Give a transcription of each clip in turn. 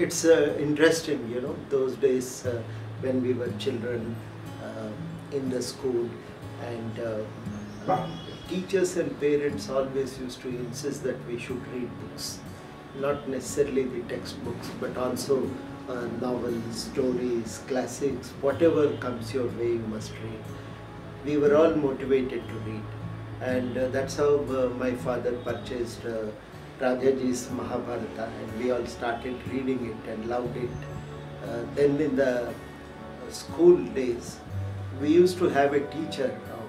It's interesting, you know, those days when we were children in the school, and teachers and parents always used to insist that we should read books. Not necessarily the textbooks, but also novels, stories, classics, whatever comes your way, you must read. We were all motivated to read, and that's how my father purchased Rajaji's Mahabharata, and we all started reading it and loved it. Then in the school days, we used to have a teacher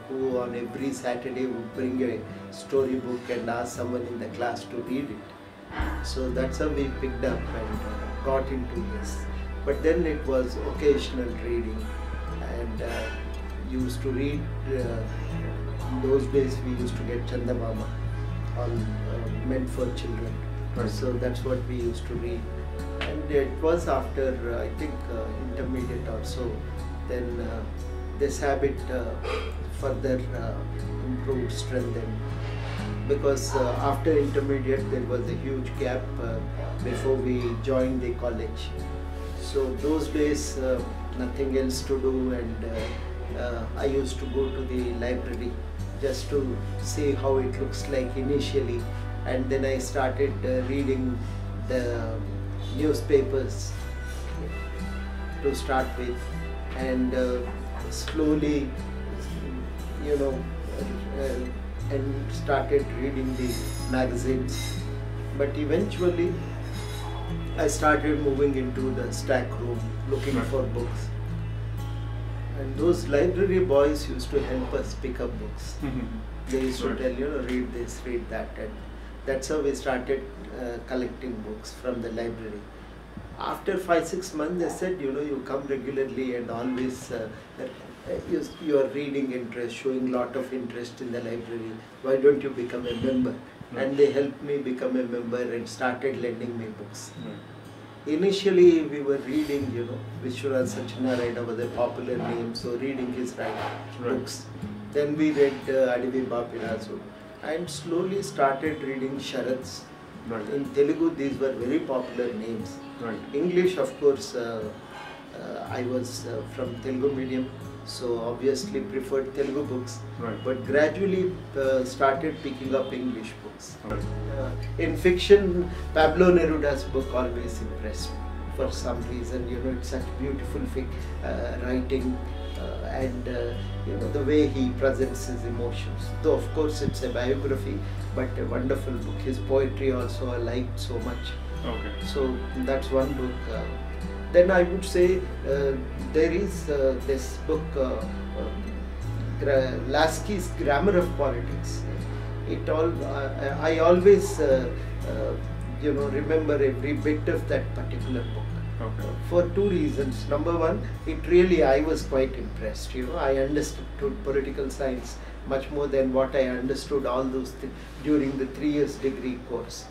who on every Saturday would bring a storybook and ask someone in the class to read it. So that's how we picked up and got into this. But then it was occasional reading, and used to read. In those days we used to get Chandamama on meant for children. Right. So that's what we used to read. And it was after I think intermediate or so, then this habit further improved, strengthened, because after intermediate there was a huge gap before we joined the college. So those days nothing else to do, and I used to go to the library just to see how it looks like initially, and then I started reading the newspapers to start with, and slowly, you know, and started reading the magazines. But eventually I started moving into the stack room looking for books, and those library boys used to help us pick up books. They used to tell, you know, read this, read that, and that's how we started collecting books from the library. After 5-6 months, they said, you know, you come regularly and always your reading interest, showing lot of interest in the library. Why don't you become a member? And they helped me become a member and started lending me books. Initially, we were reading, you know, Vishwanath Sachinarayana was a popular name, so reading his books. Then we read Adilabad, and slowly started reading Sharads. In Telugu, these were very popular names. English, of course, I was from Telugu medium, so obviously preferred Telugu books, but gradually started picking up English books. In fiction, Pablo Neruda's book always impressed me for some reason. You know, it's such beautiful writing, and you know, the way he presents his emotions. Though of course it's a biography, but a wonderful book. His poetry also I liked so much. So that's one book. Then I would say there is this book, Lasky's Grammar of Politics. I always you know, remember every bit of that particular book. For two reasons. Number one, I was quite impressed. You know, I understood political science much more than what I understood all those things during the 3 years degree course.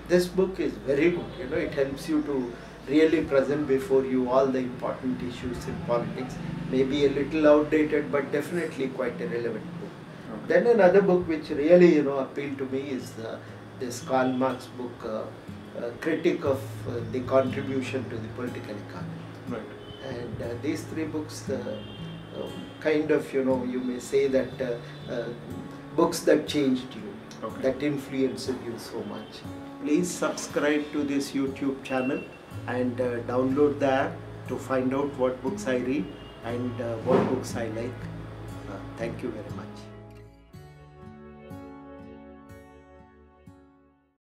This book is very good. You know, it helps you to really present before you all the important issues in politics. Maybe a little outdated, but definitely quite a relevant book. Then another book which really, you know, appealed to me is this Karl Marx book, Critic of the Contribution to the Political Economy. And these three books kind of, you know, you may say that books that changed you, that influenced you so much. Please subscribe to this YouTube channel and download the app to find out what books I read and what books I like. Thank you very much.